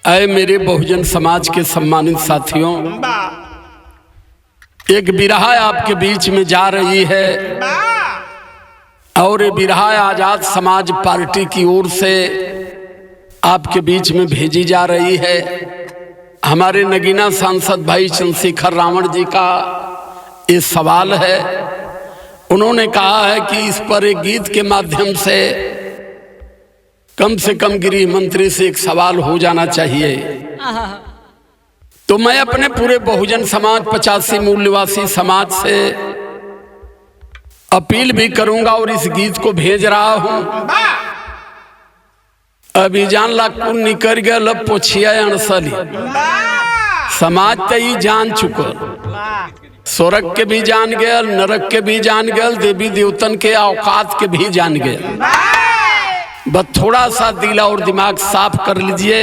ऐ मेरे बहुजन समाज के सम्मानित साथियों, एक बिरहा आपके बीच में जा रही है और ये बिरहा आजाद समाज पार्टी की ओर से आपके बीच में भेजी जा रही है। हमारे नगीना सांसद भाई चंद्रशेखर रावण जी का ये सवाल है। उन्होंने कहा है कि इस पर एक गीत के माध्यम से कम गृह मंत्री से एक सवाल हो जाना चाहिए। तो मैं अपने पूरे बहुजन समाज 85 मूल निवासी समाज से अपील भी करूंगा और इस गीत को भेज रहा हूं। अभी जान ला कुल निकल गया पोछिया अणसली समाज तई जान चुकल, स्वर्ग के भी जान गया, नरक के भी जान गया, देवी देवतन के औकात के भी जान गया। बस थोड़ा सा दिल और दिमाग साफ कर लीजिए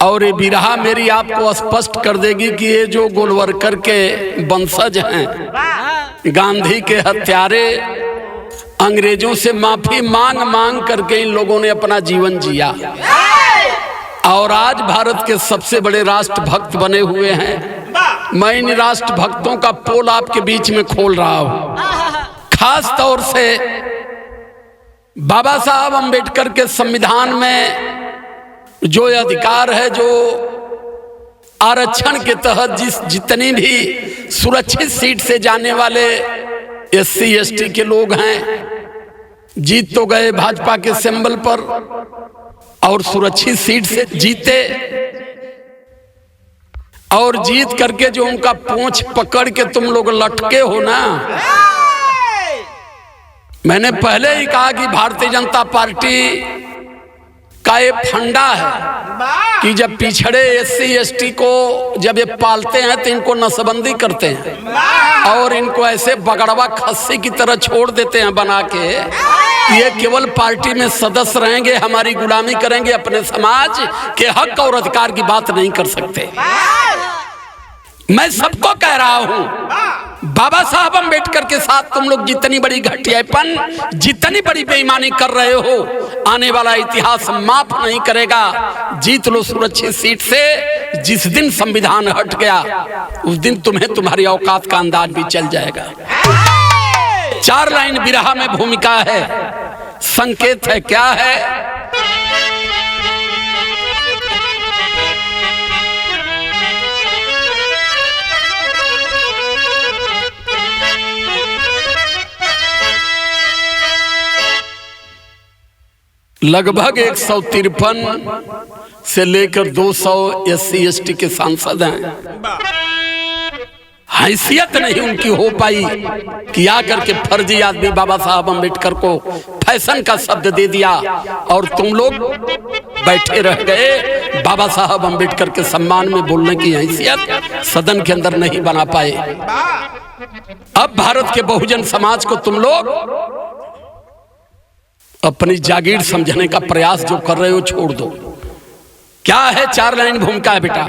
और ये बिरहा मेरी आपको स्पष्ट कर देगी कि ये जो गोलवरकर के वंशज हैं, गांधी के हत्यारे, अंग्रेजों से माफी मांग मांग करके इन लोगों ने अपना जीवन जिया और आज भारत के सबसे बड़े राष्ट्रभक्त बने हुए हैं। मैं इन राष्ट्रभक्तों का पोल आपके बीच में खोल रहा हूं। खास तौर से बाबा साहब अंबेडकर के संविधान में जो अधिकार है, जो आरक्षण के तहत जितनी भी सुरक्षित सीट से जाने वाले एससी एसटी के लोग हैं, जीत तो गए भाजपा के सिंबल पर और सुरक्षित सीट से जीते और जीत करके जो उनका पूंछ पकड़ के तुम लोग लटके हो ना, मैंने पहले ही कहा कि भारतीय जनता पार्टी का ये फंडा है कि जब पिछड़े एससी एसटी को जब ये पालते हैं तो इनको नसबंदी करते हैं और इनको ऐसे बगड़वा खस्सी की तरह छोड़ देते हैं बना के। ये केवल पार्टी में सदस्य रहेंगे, हमारी गुलामी करेंगे, अपने समाज के हक और अधिकार की बात नहीं कर सकते। मैं सबको कह रहा हूं, बाबा साहब अंबेडकर के साथ तुम लोग जितनी बड़ी घटियापन, जितनी बड़ी बेईमानी कर रहे हो, आने वाला इतिहास माफ नहीं करेगा। जीत लो सुरक्षित सीट से। जिस दिन संविधान हट गया उस दिन तुम्हें तुम्हारी औकात का अंदाज भी चल जाएगा। 4 लाइन बिरहा में भूमिका है, संकेत है, क्या है? लगभग 153 से लेकर 200 एससी एसटी के सांसद हैं। हैसियत नहीं उनकी हो पाई कि आकर के फर्जी आदमी बाबा साहब अंबेडकर को फैशन का शब्द दे दिया और तुम लोग बैठे रह गए। बाबा साहब अंबेडकर के सम्मान में बोलने की हैसियत सदन के अंदर नहीं बना पाए। अब भारत के बहुजन समाज को तुम लोग अपनी जागीर समझने का प्रयास जो कर रहे हो छोड़ दो। क्या है? 4 लाइन भूमिका है बेटा।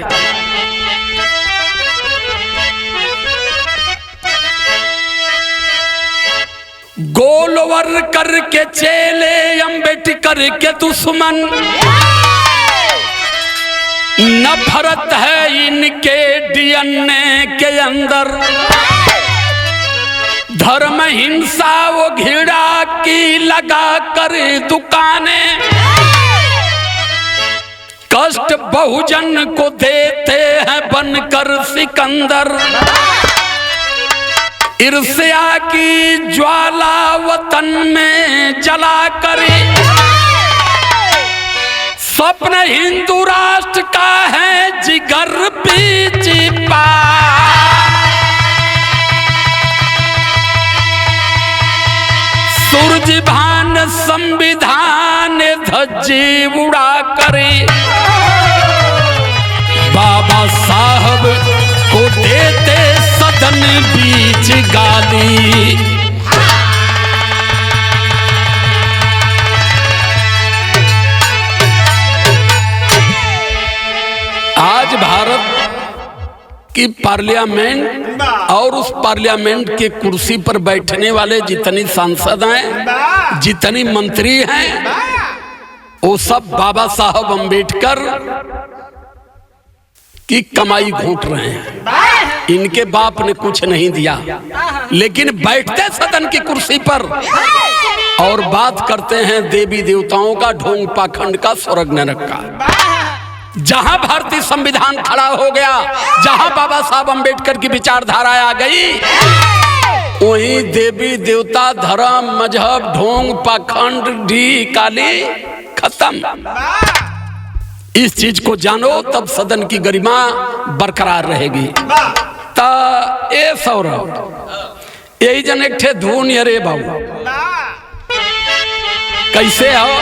गोलवर करके चेले अंबेडकर के दुश्मन, नफरत है इनके डीएनए के अंदर। धर्म हिंसा वो घिड़ा की लगा कर दुकानें, कष्ट बहुजन को देते हैं बनकर सिकंदर। ईर्ष्या की ज्वाला वतन में जला कर, स्वप्न हिंदू राष्ट्र का है जिगर भी छिपा। सूरज भान संविधान धज्जी उड़ा करे, बाबा साहब को देते सदन बीच गाली। आज भारत की पार्लियामेंट और उस पार्लियामेंट के कुर्सी पर बैठने वाले जितनी सांसद हैं, जितनी मंत्री हैं, वो सब बाबा साहब अंबेडकर की कमाई घूट रहे हैं। इनके बाप ने कुछ नहीं दिया, लेकिन बैठते सदन की कुर्सी पर और बात करते हैं देवी देवताओं का, ढोंग पाखंड का, स्वर्ग नरक का। जहां भारतीय संविधान खड़ा हो गया, जहां बाबा साहब अंबेडकर की विचारधारा आ गई, वहीं देवी देवता, धर्म, मजहब, ढोंग पाखंड, ढी काली खत्म। इस चीज को जानो, तब सदन की गरिमा बरकरार रहेगी। ता ए सौरभ यही जन एक ठे धुन रे बाबू, कैसे हो?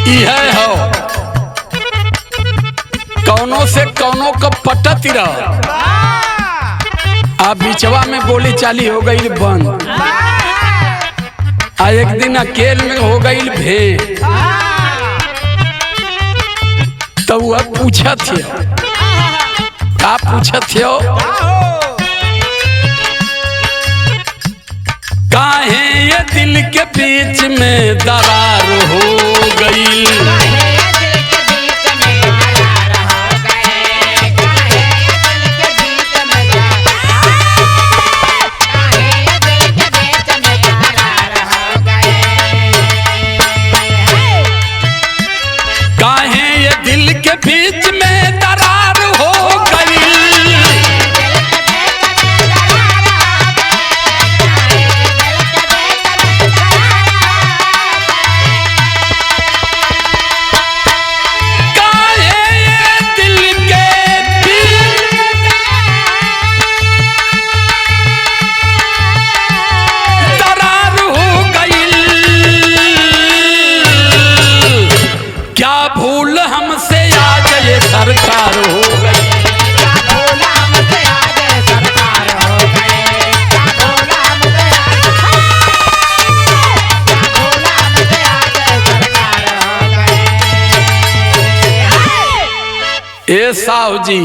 यह हो कौनों से कौनों का पटती रह, आप बिचवा में बोली चाली हो गई बंद, आ एक दिन अकेल में हो गई भेंट। तो वह पूछत थे, का पूछत हो? काहे ये दिल के बीच में दरार हो गई, काहे ये दिल के बीच में दरार हो गई, सरकार हो गई। ए साहु जी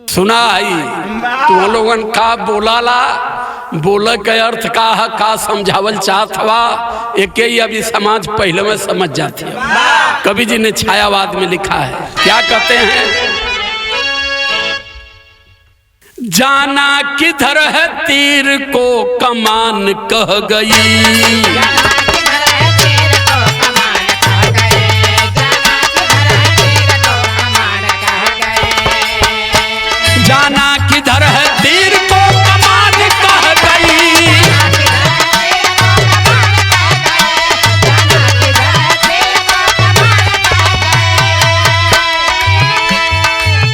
सुना आई तुम लोगन का बोलाला, बोल के अर्थ का समझावल चाहत हवा, एक ही अभी समाज पहले में समझ जाती है। कवि जी ने छायावाद में लिखा है, क्या कहते हैं? जाना किधर है तीर को कमान कह गई, जाना किधर है तीर को कमान कह गई,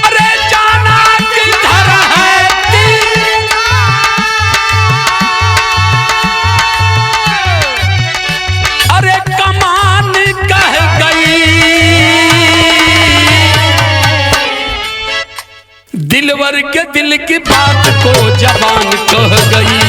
अरे जाना किधर है तीर, अरे कमान कह गई, दिलवर के दिल की बात को जबान कह गई,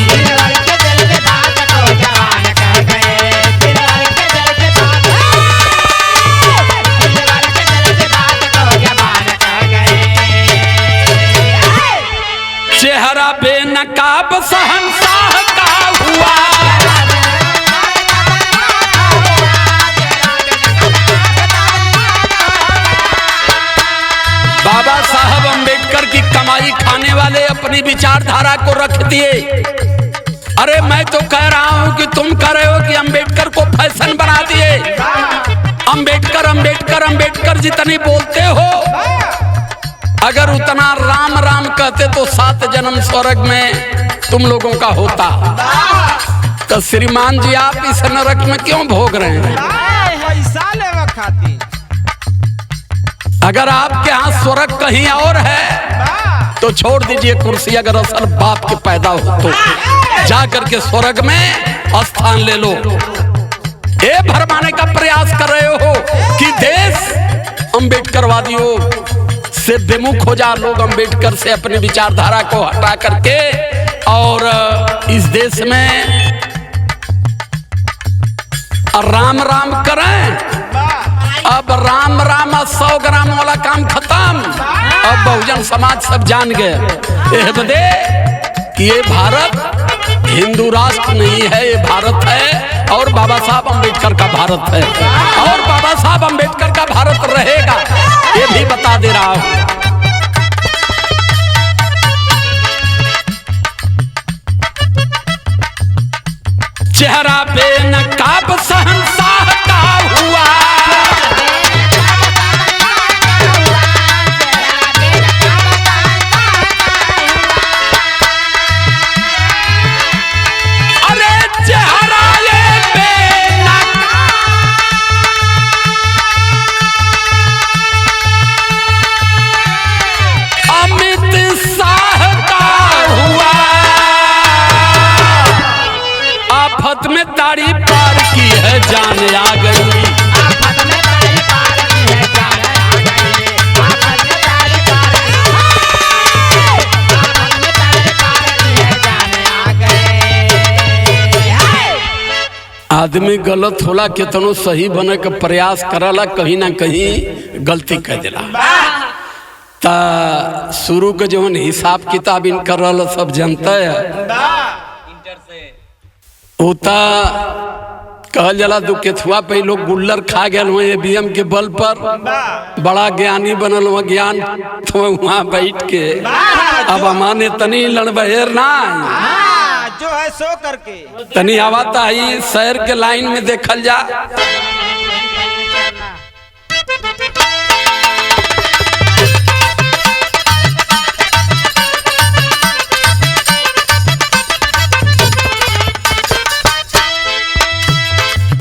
चेहरा बेनकाब शहंशाह का हुआ, बाबा साहब अंबेडकर की कमाई खाने वाले अपनी विचारधारा को रख दिए। अरे मैं तो कह रहा हूं कि तुम कह रहे हो कि अंबेडकर को फैशन बना दिए। अंबेडकर अंबेडकर अंबेडकर जितनी बोलते हो, अगर उतना राम राम कहते तो 7 जन्म स्वर्ग में तुम लोगों का होता। तो श्रीमान जी आप इस नरक में क्यों भोग रहे हैं? अगर आपके यहाँ स्वर्ग कहीं और है तो छोड़ दीजिए कुर्सी, अगर असल बाप के पैदा हो तो जा करके स्वर्ग में स्थान ले लो। ये भरमाने का प्रयास कर रहे हो कि देश अंबेडकरवादियों से विमुख हो जा लोग अंबेडकर से अपनी विचारधारा को हटा करके और इस देश में राम राम करें। अब राम राम 100 ग्राम वाला काम खत्म। अब बहुजन समाज सब जान गए बदे कि ये भारत हिंदू राष्ट्र नहीं है, ये भारत है और बाबा साहब अंबेडकर का भारत है और बाबा साहब अंबेडकर का भारत रहेगा, ये भी बता दे रहा हूं। चेहरा पे नकाब शहंशाह का हुआ, अरे चेहरा ये बेनकाब, अमित शाह का हुआ। आफत में ताड़ी पार की है जान आ गई, आफत में ताड़ी पार की है जान आ गई, आफत में ताड़ी पार की है जान आ गई। आदमी गलत होला कितनो सही बने के प्रयास करला, कहीं ना कहीं गलती कर देला। ता शुरू के जो हिसाब किताब इन कर रहा सब जनता है, होता कहल जला दो केथुआ पे लोग गुल्लर खा गए हुए ईवीएम के बल पर, बड़ा ज्ञानी बनल हुआ ज्ञान तो वहाँ बैठ के अब हमारे तनी लड़बहेर ना जो है सो करके तनी आवाता ही शहर के लाइन में देखल जा।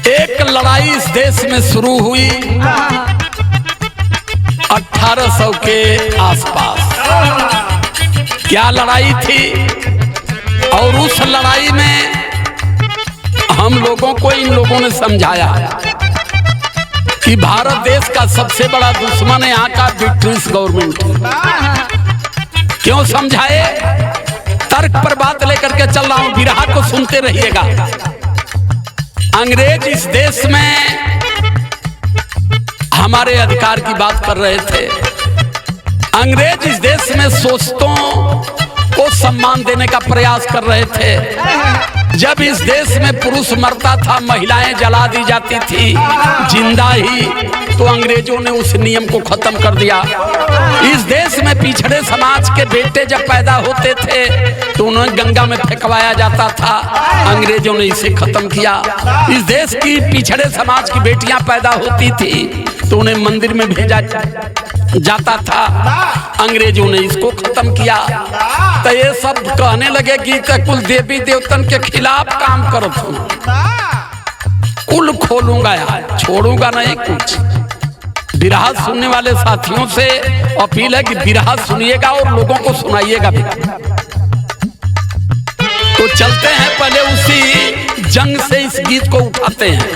एक लड़ाई इस देश में शुरू हुई 1800 के आसपास। क्या लड़ाई थी? और उस लड़ाई में हम लोगों को इन लोगों ने समझाया कि भारत देश का सबसे बड़ा दुश्मन है यहाँ का ब्रिटिश गवर्नमेंट। क्यों समझाए? तर्क पर बात लेकर के चल रहा हूं, बिरहा को सुनते रहिएगा। अंग्रेज इस देश में हमारे अधिकार की बात कर रहे थे। अंग्रेज इस देश में सोचतों को सम्मान देने का प्रयास कर रहे थे। जब इस देश में पुरुष मरता था, महिलाएं जला दी जाती थी जिंदा ही, तो अंग्रेजों ने उस नियम को खत्म कर दिया। इस देश में पिछड़े समाज के बेटे जब पैदा होते थे तो उन्हें गंगा में फेंकवाया जाता था, अंग्रेजों ने इसे खत्म किया। इस देश की पिछड़े समाज की बेटियां पैदा होती थी तो उन्हें मंदिर में भेजा जाता था, अंग्रेजों ने इसको खत्म किया। तो ये सब कहने लगे कि कुल देवी देवतन के खिलाफ काम करो, कुल खोलूंगा यार, छोड़ूंगा नहीं कुछ। बिरहा सुनने वाले साथियों से अपील है कि बिरहा सुनिएगा और लोगों को सुनाइएगा भी। तो चलते हैं, पहले उसी जंग से इस गीत को उठाते हैं।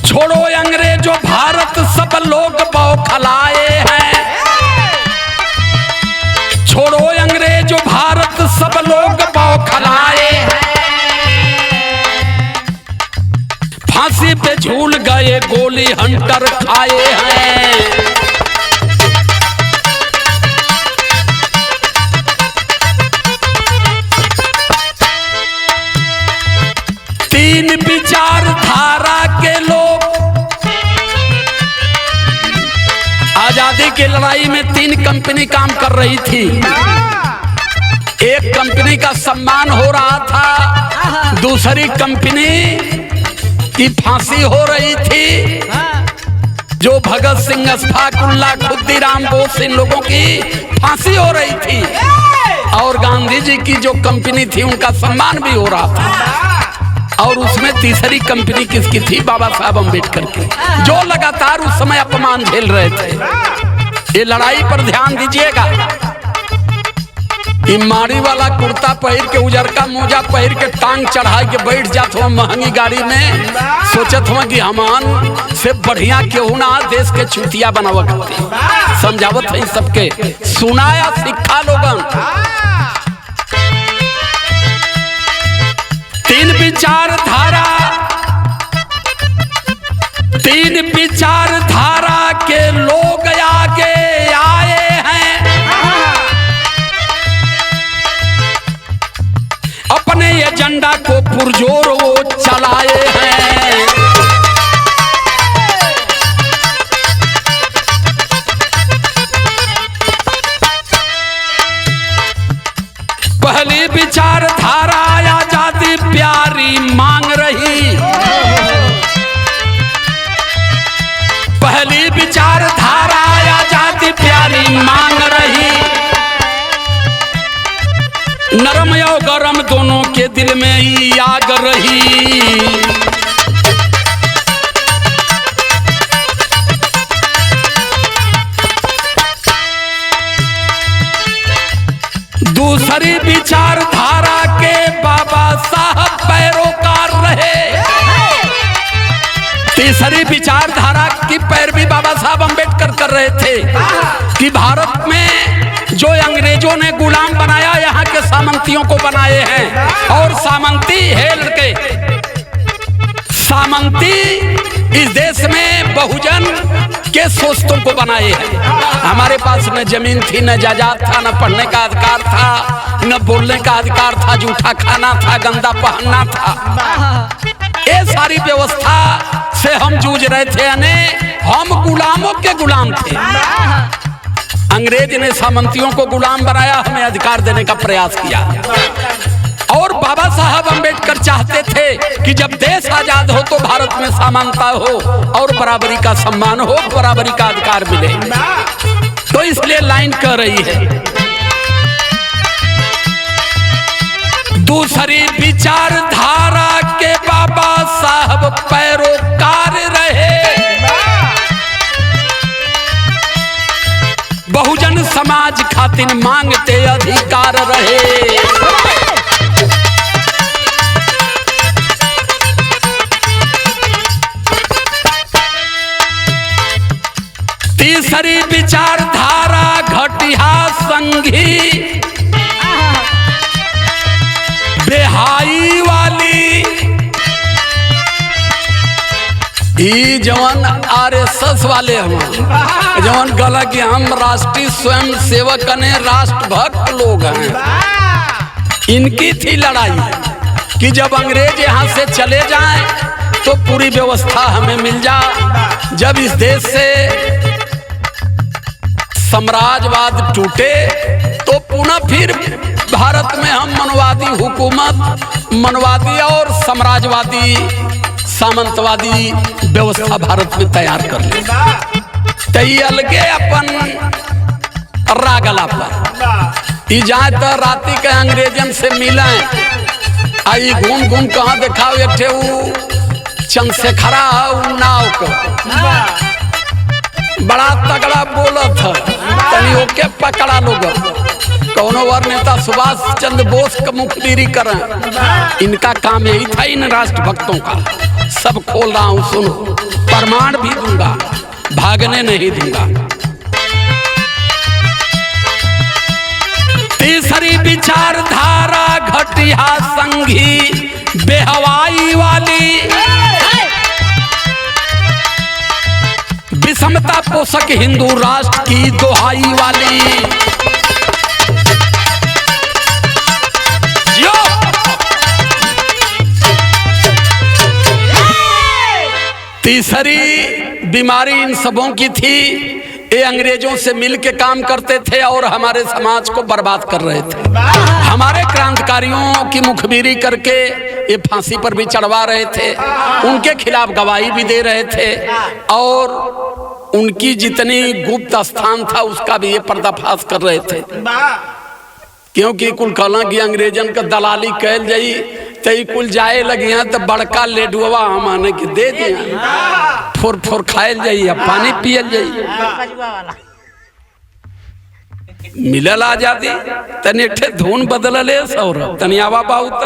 छोड़ो अंग्रेजों भारत सब लोग बौखलाए हैं, छोड़ो अंग्रेजों भारत सब लोग बौखलाए हैं, फांसी पे झूल गए गोली हंटर खाए हैं। तीन विचारधारा के लोग आजादी की लड़ाई में 3 कंपनी काम कर रही थी। एक कंपनी का सम्मान हो रहा था, दूसरी कंपनी की फांसी हो रही थी। जो भगत सिंह, अशफाकुल्लाह, खुद्दीराम बोस, इन लोगों की फांसी हो रही थी और गांधी जी की जो कंपनी थी उनका सम्मान भी हो रहा था। और उसमें तीसरी कंपनी किसकी थी? बाबा साहब अंबेडकर की, जो लगातार उस समय अपमान झेल रहे थे। ये लड़ाई पर ध्यान दीजिएगा। ई माड़ी वाला कुर्ता पहन के उजरका मोजा पहन के टांग चढ़ा के बैठ जात हो महंगी गाड़ी में, सोचत हो कि हमान से बढ़िया केहू ना देश के चुतिया बनावा करते। समझावत है सबके, सुनाया सिक्खा लोगन। तीन विचारधारा के लोग आगे आए हैं, अपने एजेंडा को पुरजोर वो चलाए हैं। पहली विचारधारा आजादी प्यारी मांग रही, पहली विचारधारा आजादी प्यारी मांग रही। नरम और गरम दोनों के दिल में ही आग रही। दूसरी विचारधारा के बाबा साहब पैरोकार रहे। तीसरी विचारधारा की पैरवी बाबा साहब अम्बेडकर कर रहे थे कि भारत में जो अंग्रेजों ने गुलाम बनाया, यहाँ के सामंतियों को बनाए हैं, और सामंती हेल के सामंती इस देश में बहुजन के सोचतों को बनाए हैं। हमारे पास न जमीन थी, न जायदाद था, न पढ़ने का अधिकार था, न बोलने का अधिकार था, जूठा खाना था, गंदा पहनना था। ये सारी व्यवस्था से हम जूझ रहे थे, यानी हम गुलामों के गुलाम थे। अंग्रेज ने सामंतियों को गुलाम बनाया, हमें अधिकार देने का प्रयास किया। और बाबा साहब अम्बेडकर चाहते थे कि जब देश आजाद हो तो भारत में समानता हो और बराबरी का सम्मान हो, बराबरी का अधिकार मिले। तो इसलिए लाइन कह रही है। दूसरी विचारधारा के बाबा साहब पैरोकार रहे। बहुजन समाज खातिर मांगते अधिकार रहे। तीसरी विचारधारा घटिया संघी बेहाई वाली। ई जवान आरएसएस वाले हम जवान गला कि हम राष्ट्रीय स्वयं सेवक ने राष्ट्रभक्त लोग हैं। इनकी थी लड़ाई कि जब अंग्रेज यहाँ से चले जाएं तो पूरी व्यवस्था हमें मिल जाए। जब इस देश से साम्राज्यवाद टूटे तो पुनः फिर भारत में हम मनवादी हुकूमत, मनवादी और साम्राज्यवादी सामंतवादी व्यवस्था भारत में तैयार कर ले। तई अलगे अपन रागला पर ई जाए तो राती के अंग्रेजन से मिले, आई घूम घूम कहाँ देखाओ एक चंद्रशेखरा नाव को बड़ा तगड़ा बोलत है, तनी ओके पकड़ा लोग। कौनो वर नेता सुभाष चंद्र बोस का मुखबिरी करें, इनका काम यही था इन राष्ट्रभक्तों का। सब खोल रहा हूं, सुनो, प्रमाण भी दूंगा, भागने नहीं दूंगा। तीसरी विचारधारा घटिया संघी बेहवाई वाली। विषमता पोषक हिंदू राष्ट्र की दोहाई वाली। तीसरी बीमारी इन सबों की थी, ये अंग्रेजों से मिल के काम करते थे और हमारे समाज को बर्बाद कर रहे थे। हमारे क्रांतिकारियों की मुखबिरी करके ये फांसी पर भी चढ़वा रहे थे, उनके खिलाफ गवाही भी दे रहे थे और उनकी जितनी गुप्त स्थान था उसका भी ये पर्दाफाश कर रहे थे। क्योंकि कुल कहला कि अंग्रेजन का दलाली कैल जाई तई कुल जाए लगी तो बड़का लेडुआ हमाने के दे दिया, फोर फोर खायल जाई, पानी पियल जाई। मिलल आजादी तनी एक ठे धुन बदलले सौरभ तनी आवा बहुत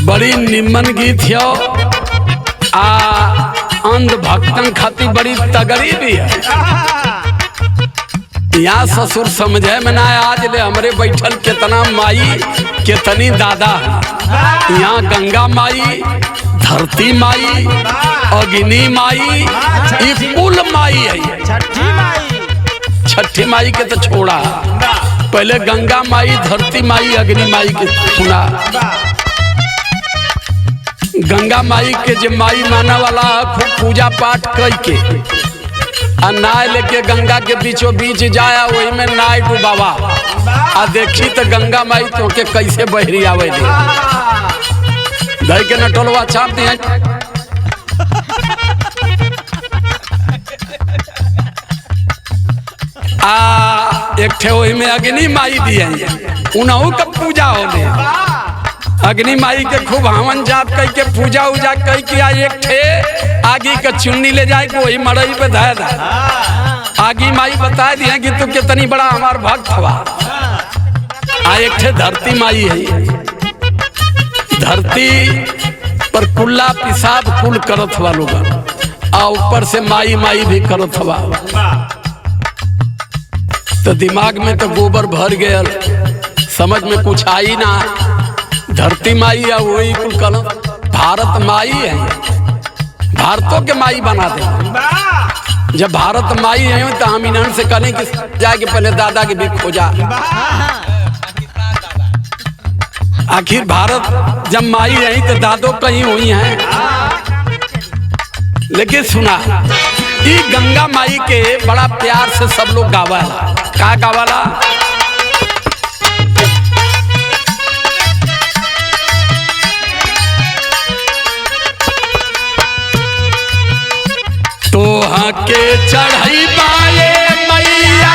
बड़ी निम्न गीत है आ अंध भक्तन खातिर बड़ी तगड़ी भी है। यहाँ ससुर समझे में ना आज ले हमरे बैठल कितना माई कितनी दादा है। यहाँ गंगा माई, धरती माई, अग्नि माई, ये कुल माई है। छठी माई के तो छोड़ा, पहले गंगा माई, धरती माई, अग्नि माई के सुना। गंगा माई के जो माई माना वाला खूब पूजा पाठ करके नाय लेके गंगा के बीचों बीच जाया वही में नाय डूबावा आ देखी तो गंगा माई तो के कैसे बहरी आवे दही के नटोलवा छाप दिए एक ठे वही में अग्नि माई दिए उन्हों का पूजा होने अग्नि माई के खूब हवन जाप कई के पूजा उजा कई के एक ठे आगी का चुन्नी ले जाए वही मड़ई पे धाय दा आगी माई बता दिए कि तू कितनी बड़ा हमार भक्त हवा। एक ठे धरती माई है, धरती पर कुल्ला पिसाब कुल करत हवा लोग आ ऊपर से माई माई भी करत हवा। तो दिमाग में तो गोबर भर गया, समझ में कुछ आई ना। धरती माई या वही कुल कलम भारत माई है, भारतों के माई बना दे। जब भारत माई है तो हम इन्हन से कहने कि जाके पहले दादा के भी खोजा। आखिर भारत जब माई रही तो दादो कहीं हुई हैं। लेकिन सुना ये गंगा माई के बड़ा प्यार से सब लोग गावाला। का गावाला? तो के चढ़ाई बाए मैया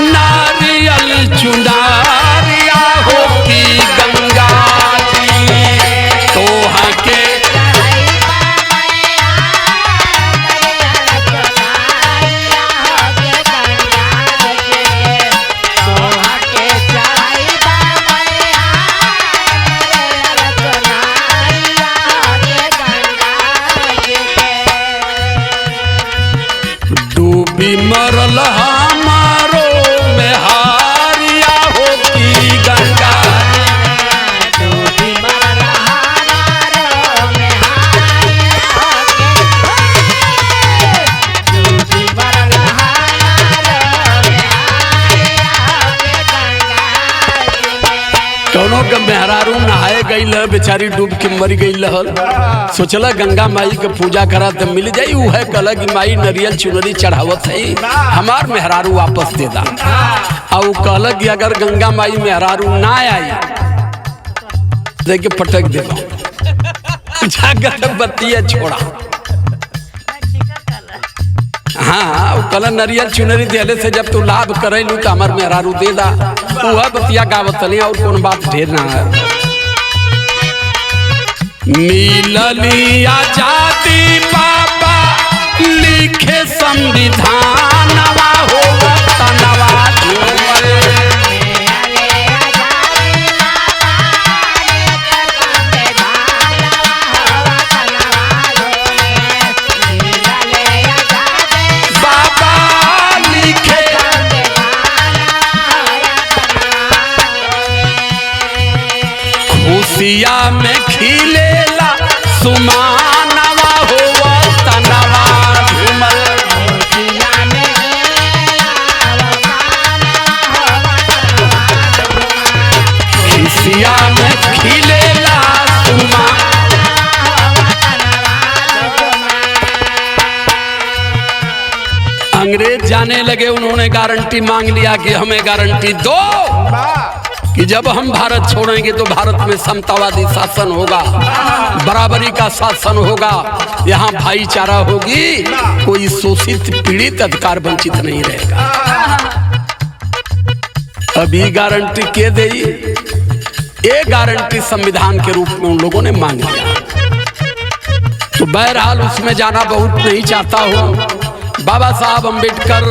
नारियल चुनारिया हो की गंगा जी तो के मरल हमारो में हारिया हो की गंगा कौनों का मेहरारू नहाए गई बेचारी डूब के मर गई लहल। सोचला गंगा माई के पूजा करा तो मिल जाई। वो है कल की माई नरियल चुनरी चढ़ावत है हमार मेहरारू वापस दे दा। और कल की अगर गंगा माई मेहरारू ना आई देख के पटक दे बत्तिया छोड़ा। हाँ वो कल नरियल चुनरी दिले से जब तू लाभ करेलू तो हमार मेहरारू दे दा। वह बतिया गावत नहीं और कौन बात ढेर ना है। मिलली आजादी पापा लिखे संविधान हो तनवा खुशिया में खिलेला सुमानवा हो तनवा झूमल खुशिया में खिलेला सुमान। अंग्रेज जाने लगे, उन्होंने गारंटी मांग लिया कि हमें गारंटी दो। कि जब हम भारत छोड़ेंगे तो भारत में समतावादी शासन होगा, बराबरी का शासन होगा, यहाँ भाईचारा होगी, कोई शोषित पीड़ित अधिकार वंचित नहीं रहेगा। अभी गारंटी के दे, ये गारंटी संविधान के रूप में उन लोगों ने मांग लिया। तो बहरहाल उसमें जाना बहुत नहीं चाहता हूँ। बाबा साहब अम्बेडकर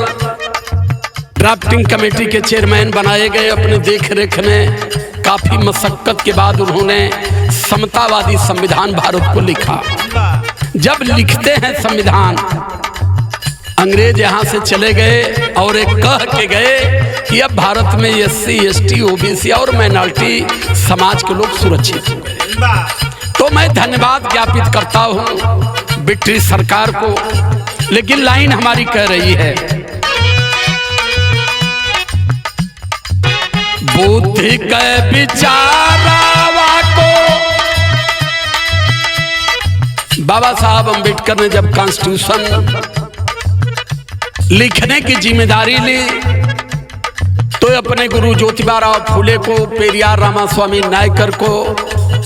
ड्राफ्टिंग कमेटी के चेयरमैन बनाए गए। अपने देख रेख में काफी मशक्कत के बाद उन्होंने समतावादी संविधान भारत को लिखा। जब लिखते हैं संविधान, अंग्रेज यहाँ से चले गए और एक कह के गए कि अब भारत में SC, ST, OBC और माइनॉरिटी समाज के लोग सुरक्षित हो गए। तो मैं धन्यवाद ज्ञापित करता हूँ ब्रिटिश सरकार को, लेकिन लाइन हमारी कह रही है, बुद्धि के विचारवा को। बाबा साहब अम्बेडकर ने जब कॉन्स्टिट्यूशन लिखने की जिम्मेदारी ली तो अपने गुरु ज्योतिबा राव फूले को, पेरियार रामास्वामी नायकर को,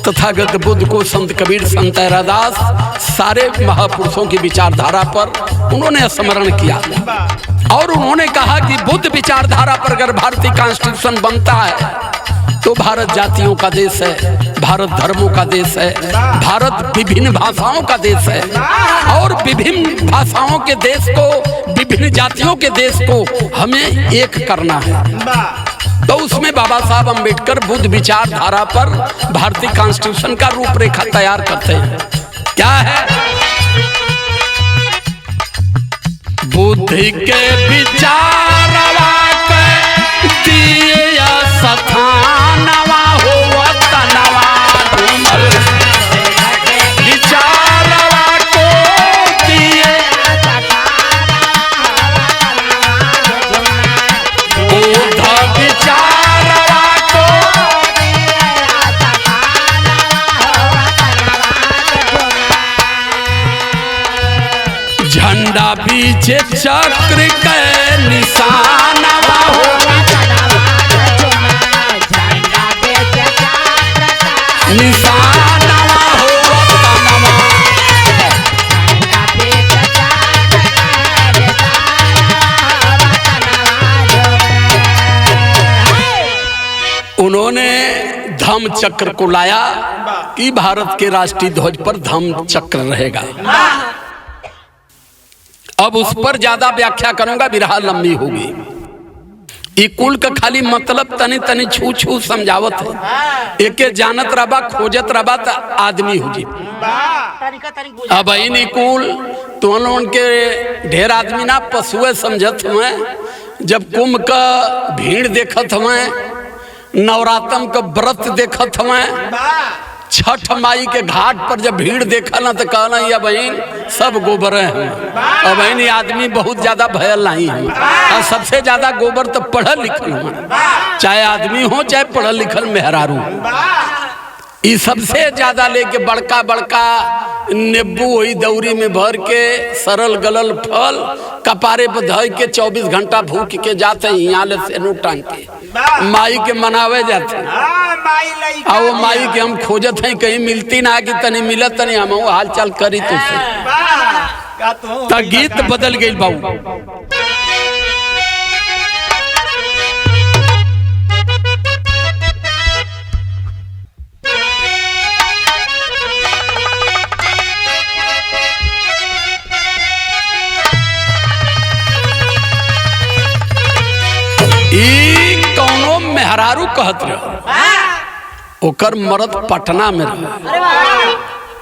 तथागत बुद्ध को, संत कबीर, संत रैदास, सारे महापुरुषों की विचारधारा पर उन्होंने स्मरण किया और उन्होंने कहा कि बुद्ध विचारधारा पर अगर भारतीय कॉन्स्टिट्यूशन बनता है तो भारत जातियों का देश है, भारत धर्मों का देश है, भारत विभिन्न भाषाओं का देश है और विभिन्न भाषाओं के देश को, विभिन्न जातियों के देश को हमें एक करना है। तो उसमें बाबा साहब अम्बेडकर बुद्ध विचारधारा पर भारतीय कॉन्स्टिट्यूशन का रूपरेखा तैयार करते हैं। क्या है? बुद्धि के विचारवा के दिए स्थानवा हो तनवा डूमल, विचारवा को दिए बुद्ध विचारवा को झंडा बीचे चक्र के निशानवा हो, निशानवा हो तनवा। उन्होंने धम्म चक्र को लाया कि भारत के राष्ट्रीय ध्वज पर धम्म चक्र रहेगा। अब उस पर ज्यादा व्याख्या करूंगा, बिरहा लंबी होगी। ई कुल का खाली मतलब तनी तनी छू छू समझावत है। एके जानत रबा, खोजत रबा तो आदमी हो जी। अब इन कुल तो के ढेर आदमी ना पशुए समझत हुए। जब कुंभ का भीड़ देखत हुए, नवरात्रम का व्रत देखत हुए, छठ माई के घाट पर जब भीड़ देखा ना तो कहना या बहन सब गोबर हैं। और बहन ये आदमी बहुत ज्यादा भयल नहीं है और सबसे ज्यादा गोबर तो पढ़ल लिखल है, चाहे आदमी हो चाहे पढ़ल लिखल मेहरारू। ये सबसे ज्यादा लेके बड़का बड़का नींबू वही दौरी में भर के सरल गलल फल कपारे पर धय के 24 घंटा भूख के जाते हैं। यहाँ ले से टांग के माई के मनावे जाते हैं। और वो माई के हम खोजत हैं, कहीं मिलती ना कि तनी मिलत तनी हम हाल चाल करी तो गीत बदल गई बाबू। कौनो मेहरारू कहत रहो, ओकर मरद पटना में रहे।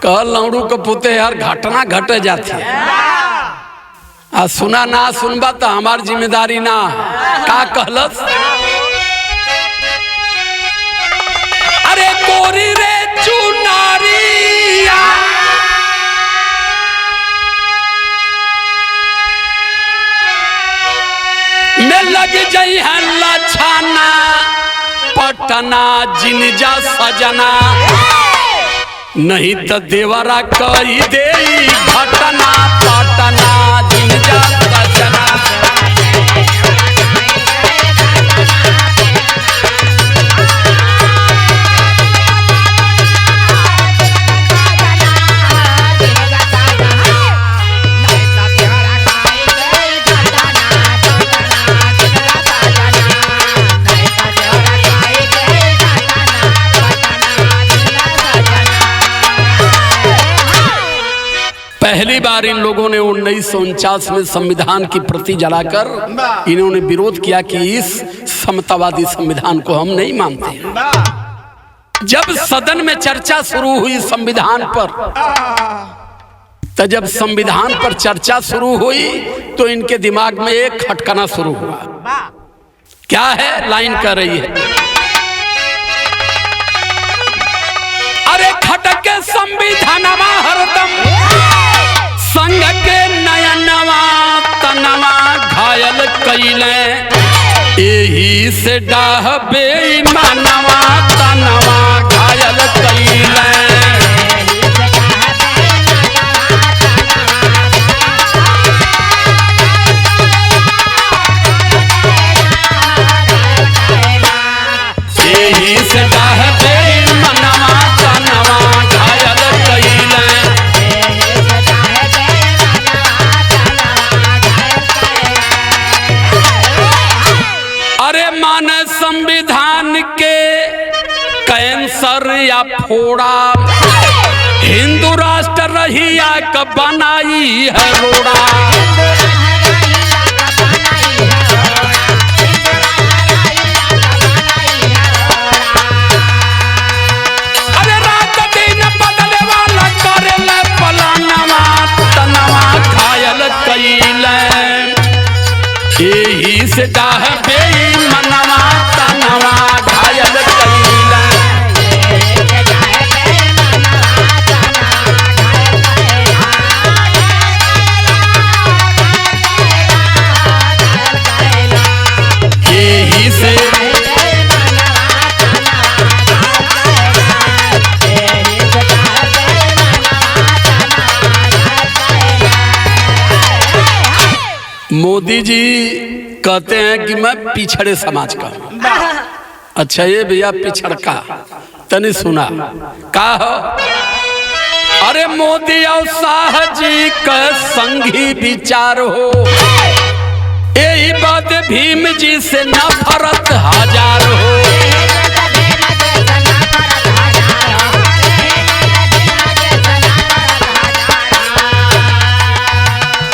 कह लौड़ू के पुते यार घटना घटे जाती है, आ सुना ना सुनबा तो हमार जिम्मेदारी ना। का कहलस? अरे गोरी रे चुनारिया में लग जाई है लछाना, पटना जिनजा सजना, नहीं तो देवरा कही दे घटना, पटना जिनजा सजना। पहली बार इन लोगों ने 1949 में संविधान की प्रति जलाकर इन्होंने विरोध किया कि इस समतावादी संविधान को हम नहीं मानते। जब सदन में चर्चा शुरू हुई संविधान पर, तो जब संविधान पर चर्चा शुरू हुई तो इनके दिमाग में एक खटकना शुरू हुआ। क्या है? लाइन कर रही है, अरे खटके संविधानवा हरदम संग के नयनवा तनवा घायल कइले, एही से डाह बेईमानवा तनवा घायल कइले। एही से डाह बेईमानवा तनवा घायल कइले। अरे मान संविधान के कैंसर या फोड़ा, हिंदू राष्ट्र रहिया क बनाई है रोड़ा। अरे रात दिन बदले वाला करेले पलानवा तनवा घायल कइले, एही से डाह बेईमानवा तनवा घायल कइले। एही से मोदी जी कहते हैं कि मैं पिछड़े समाज का हूं। अच्छा ये भैया पिछड़का तनी सुना का हो? अरे मोदी और शाह जी का संगी विचार हो, यही बात भीम जी से नफरत हजार हो।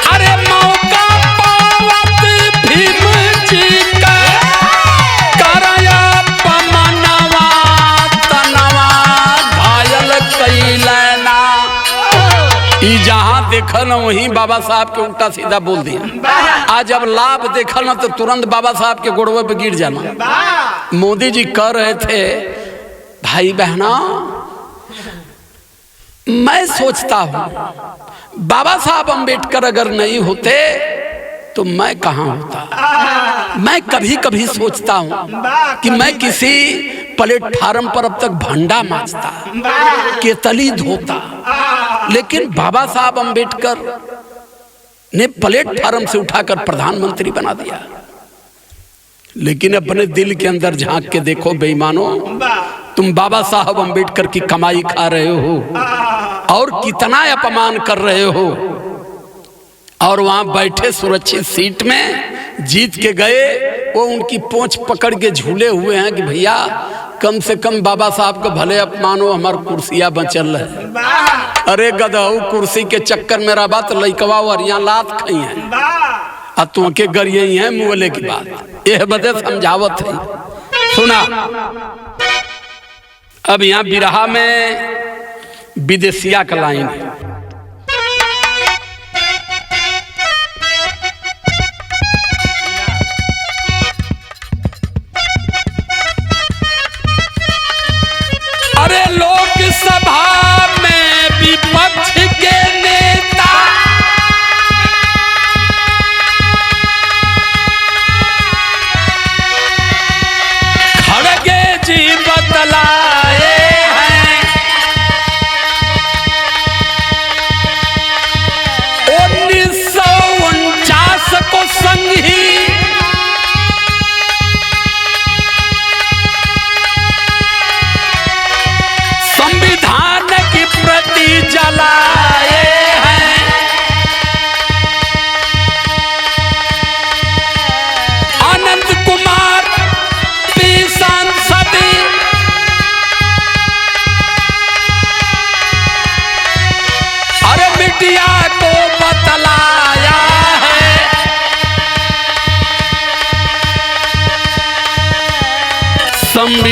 अरे मौका पावत भीम जी का करया पमनवा तनवा घायल कइले ना। ई जहां देखल न वहीं बाबा साहब के उल्टा सीधा बोल दिया। आज जब लाभ देखल न तो तुरंत बाबा साहब के गोड़वे पे गिर जाना। मोदी जी कह रहे थे, भाई बहना मैं सोचता हूं बाबा साहब अंबेडकर अगर नहीं होते तो मैं कहां होता। मैं कभी कभी सोचता हूं कि मैं किसी प्लेटफार्म पर अब तक भंडा मांजता, केतली धोता, लेकिन बाबा साहब अंबेडकर ने प्लेटफार्म से उठाकर प्रधानमंत्री बना दिया। लेकिन अपने दिल के अंदर झांक के देखो बेईमानों, तुम बाबा साहब अंबेडकर की कमाई खा रहे हो और कितना अपमान कर रहे हो। और वहां बैठे सुरक्षित सीट में जीत के गए, वो उनकी पोंछ पकड़ के झूले हुए हैं कि भैया कम से कम बाबा साहब को भले अपमान हो, हमार कुर्सियां बचल है। अरे गधऊ कुर्सी के चक्कर में रहा तो लइकवा वरिया लात खाई है आ तू के गरिए है मुगले की बात यह बदे समझावत है। सुना अब यहाँ बिरहा में विदेशिया का लाइन है। अरे लोकसभा में विपक्ष के नेता खड़गे जी बतलाए हैं, 1949 को संगी संविधान की प्रति जला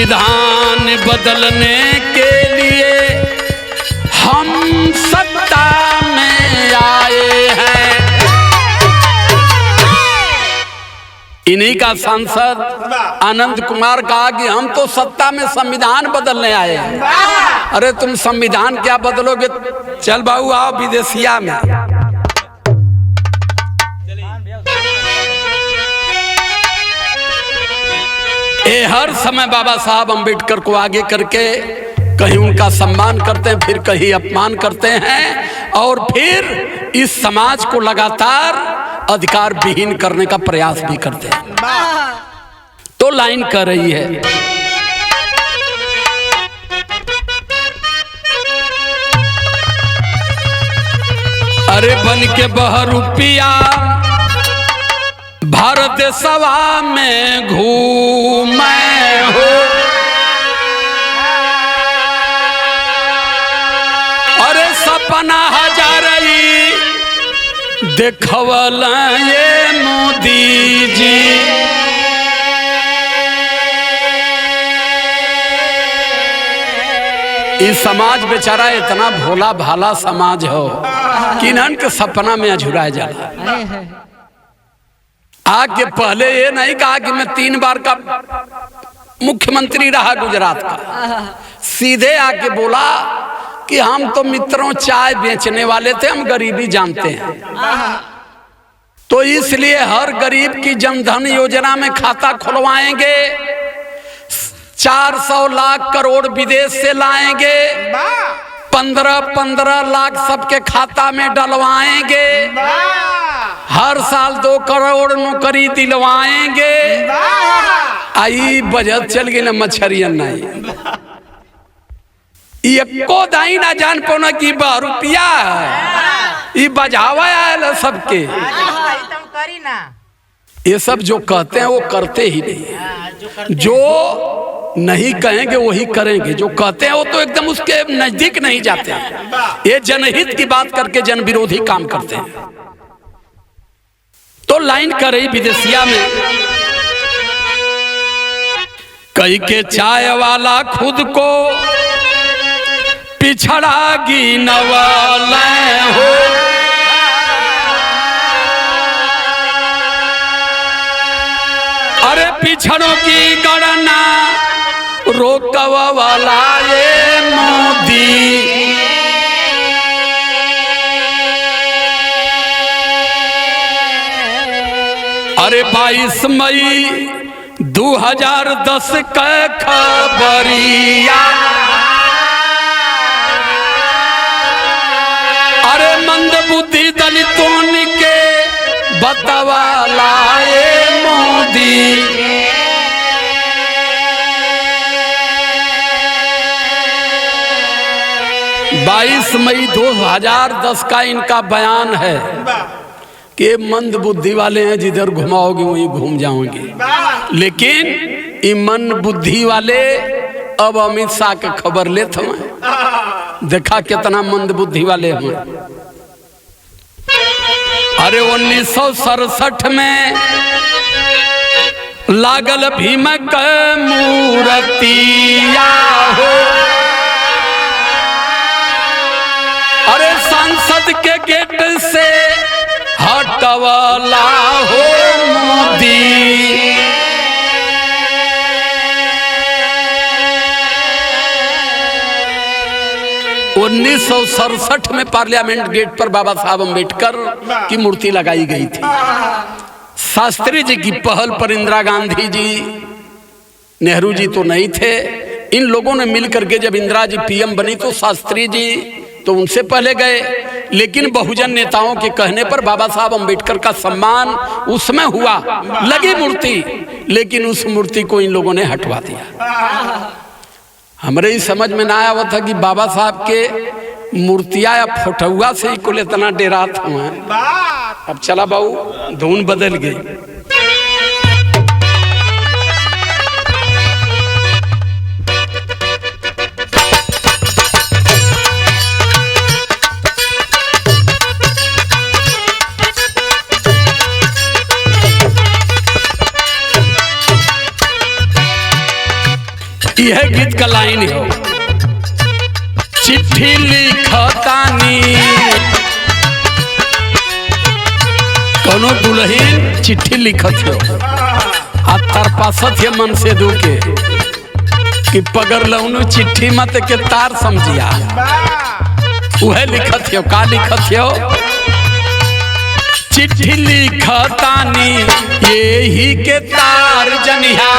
संविधान बदलने के लिए हम सत्ता में आए हैं। इन्हीं का सांसद आनंद कुमार कहा कि हम तो सत्ता में संविधान बदलने आए हैं। अरे तुम संविधान क्या बदलोगे, चल बाबू आओ विदेशिया में। ये हर समय बाबा साहब अम्बेडकर को आगे करके कहीं उनका सम्मान करते हैं, फिर कहीं अपमान करते हैं, और फिर इस समाज को लगातार अधिकार विहीन करने का प्रयास भी करते हैं। तो लाइन कर रही है, अरे बन के बहरूपिया भारत सभा में घूमे हो, अरे सपना हजारी देखवल ये मोदी जी। इस समाज बेचारा इतना भोला भाला समाज हो कि इन्हन के सपना में अझुराया जाला। आगे पहले ये नहीं कहा कि मैं 3 बार का मुख्यमंत्री रहा गुजरात का, सीधे आके बोला कि हम तो मित्रों चाय बेचने वाले थे, हम गरीबी जानते हैं, तो इसलिए हर गरीब की जनधन योजना में खाता खुलवाएंगे, 400 लाख करोड़ विदेश से लाएंगे, 15-15 लाख सबके खाता में डलवाएंगे, हर साल 2 करोड़ नौकरी दिलवाएंगे। आई बजट चल गई ना मछरियन नहीं, एको दाई ना जान पाना कि रुपया है, ये बजावा आयल सबके। ये सब जो कहते हैं वो करते ही नहीं, जो नहीं कहेंगे वही करेंगे, जो कहते हैं वो तो एकदम उसके नजदीक नहीं जाते हैं। ये जनहित की बात करके जन विरोधी काम करते हैं। तो लाइन कर रही विदेशिया में, कई के चाय वाला खुद को पिछड़ा गिनवाले हो, अरे पिछड़ों की गणना रोकवा वाला ये मोदी। अरे 22 मई 2010 का खबरिया, अरे मंद बुद्धि दलितों के बतवा लाए मोदी। बाईस मई 2010 का इनका बयान है कि मंद बुद्धि वाले हैं, जिधर घुमाओगे वहीं घूम जाओगे। लेकिन ये मन बुद्धि वाले अब अमित शाह के खबर लेते हैं, देखा कितना मंद बुद्धि वाले हैं। अरे 1967 में लागल भीम के मूर्तिया हो, अरे संसद के गेट से हटवाला हो मोदी। 1967 में पार्लियामेंट गेट पर बाबा साहब अम्बेडकर की मूर्ति लगाई गई थी। शास्त्री जी की पहल पर इंदिरा गांधी जी, नेहरू जी तो नहीं थे, इन लोगों ने मिलकर के जब इंदिरा जी पीएम बनी तो शास्त्री जी तो उनसे पहले गए, लेकिन बहुजन नेताओं के कहने पर बाबा साहब अम्बेडकर का सम्मान उसमें हुआ, लगी मूर्ति, लेकिन उस मूर्ति को इन लोगों ने हटवा दिया। हमारे ही समझ में ना आया था कि बाबा साहब के मूर्तियां या फोटुआ से ही कुल इतना डेरात हुआ। अब चला बाबू, धुन बदल गई। यह गीत का लाइन हो, चिट्ठी लिखतानी कोनो दुल्हन चिट्ठी लिखत हो आ तरपासत है मन से दू के कि पगर लौनु चिट्ठी मत के तार समझिया वह लिखत हो। का लिखत हो? चिट्ठी लिखतानी यही के तार जनिहा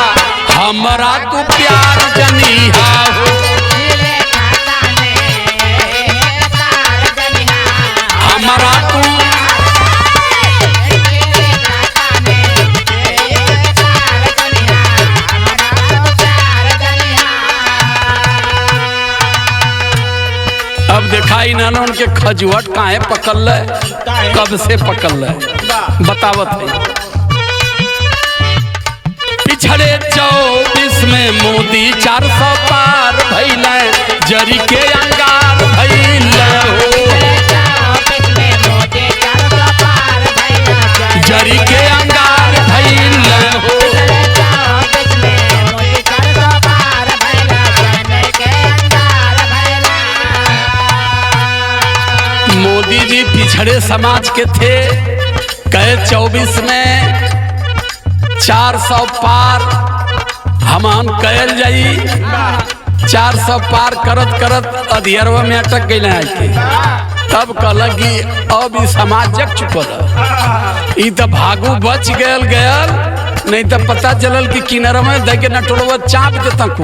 हमरा तू प्यार जनिहा हो, हमरा तू अब दिखाई ना उनके खजुहट काहे पकड़ ले, कब से पकड़ ले बतावत है। पिछड़े 24 में मोदी 400 पार भइले, जरी के अंगार भइले हो, जरी के अंगार भइले हो। मोदी जी पिछड़े समाज के थे, कहे 24 में 400 पार हम कहल जाई, 400 पार करत करत अधियरवा में अटक गए आके, तब कहल कि अब ई समाज जग चुकल, ई तो भागू बच गयल गयल, नहीं तो पता चलल कि किनारा में दे के नटोलवा चाप के तकू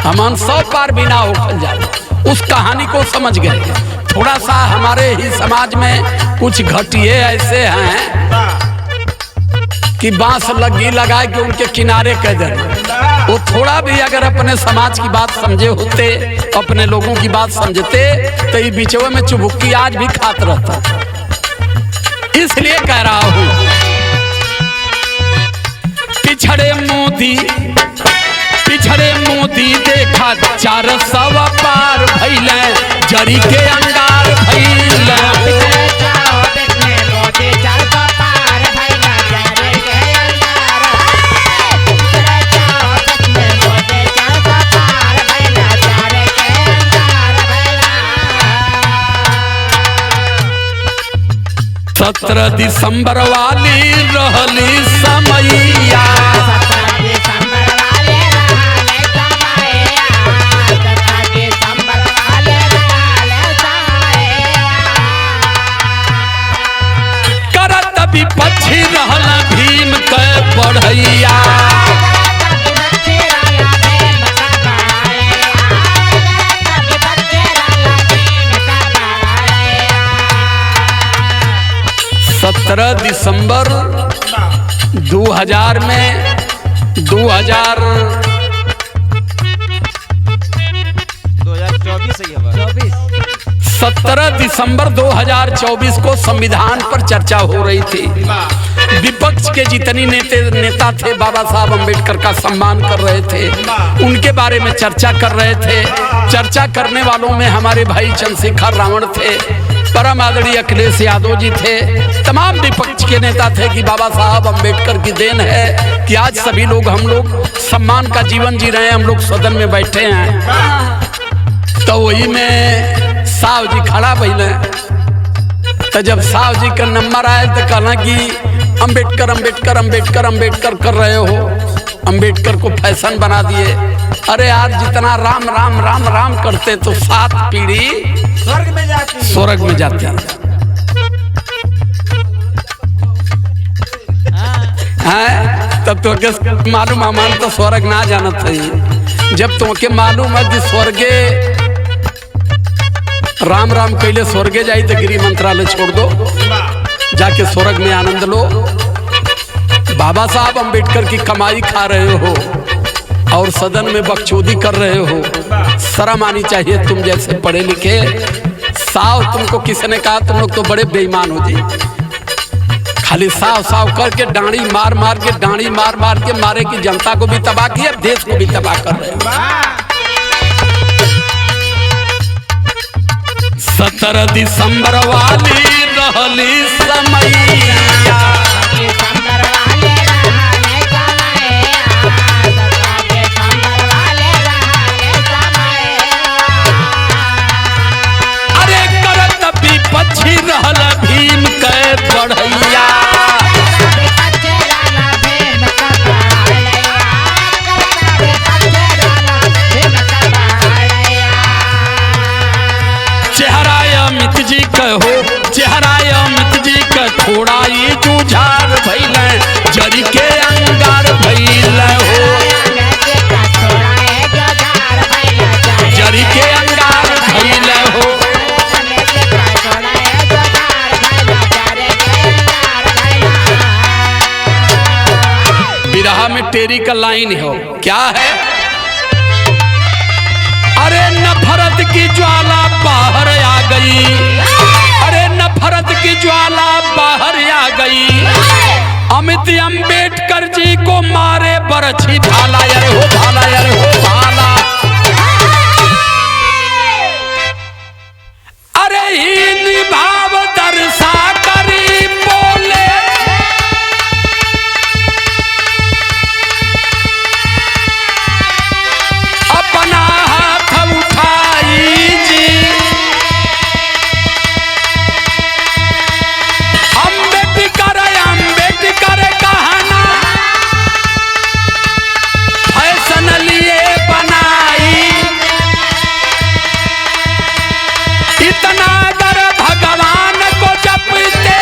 हम 100 पार बिना होखल जाए। उस कहानी को समझ गए। थोड़ा सा हमारे ही समाज में कुछ घटिए ऐसे हैं कि बांस लगी लगा के उनके किनारे कह देना। वो थोड़ा भी अगर अपने समाज की बात समझे होते, अपने लोगों की बात समझते, तो ये बीचवे में चुभुक्की आज भी खात रहता। इसलिए कह रहा हूं, पिछड़े मोदी देखा 400 पार भइले, जरी के अंगार भइले हो, सत्रह दिसंबर वाली रहली समैया, करत विपक्षी रहल भीम के बढ़ैया, सत्रह दिसंबर 2000 में 17 दिसंबर 2024 को संविधान पर चर्चा हो रही थी। विपक्ष के जितनी नेता थे बाबा साहब अम्बेडकर का सम्मान कर रहे थे, उनके बारे में चर्चा कर रहे थे। चर्चा करने वालों में हमारे भाई चंद्रशेखर रावण थे, परम आदरणीय अखिलेश यादव जी थे, तमाम विपक्ष के नेता थे कि बाबा साहब अम्बेडकर की देन है कि आज सभी लोग हम लोग सम्मान का जीवन जी रहे हैं, हम लोग सदन में बैठे हैं। तो वही में साहब जी खड़ा भइले, तो जब साहब जी का नंबर आया तो कहना कि अम्बेडकर अम्बेडकर अम्बेडकर अम्बेडकर कर रहे हो, अम्बेडकर को फैशन बना दिए। अरे यार जितना राम राम राम राम करते तो 7 पीढ़ी स्वर्ग में जाती है। तब तो के मालूम हमान तो स्वर्ग ना जाना था। जब तो के मालूम है कि स्वर्गे राम राम कैले स्वर्गे जाई तो गृह मंत्रालय छोड़ दो, जाके स्वर्ग में आनंद लो। बाबा साहब अम्बेडकर की कमाई खा रहे हो और सदन में बकचोदी कर रहे हो, शर्म आनी चाहिए। तुम जैसे पढ़े लिखे साव, तुमको किसने कहा तुम लोग तो बड़े बेईमान हो जी। खाली साव साव करके डांडी मार मार के डांडी मार मार के मारे की जनता को भी तबाह किया, देश को भी तबाह कर रहे हो। 17 दिसंबर वाली रहली समैया, कहो चेहरा अमित जी का थोड़ा ये जुझार भइल जरी के अंगार भइल हो जरी के अंगार भइल हो। बिरहा में टेरी का लाइन हो क्या है, अरे नफरत की ज्वाला बाहर आ गई, अरे नफरत की ज्वाला बाहर आ गई, अमित अम्बेडकर जी को मारे बरछी भाला यारे हो भाला यारे हो भाला। अरे हीन भाव दर्शा करी बोले अपना हाथ उठाई जी, अम्बेडकर अम्बेडकर कहना फैशन लिए बनाई, इतना डर भगवान को जपते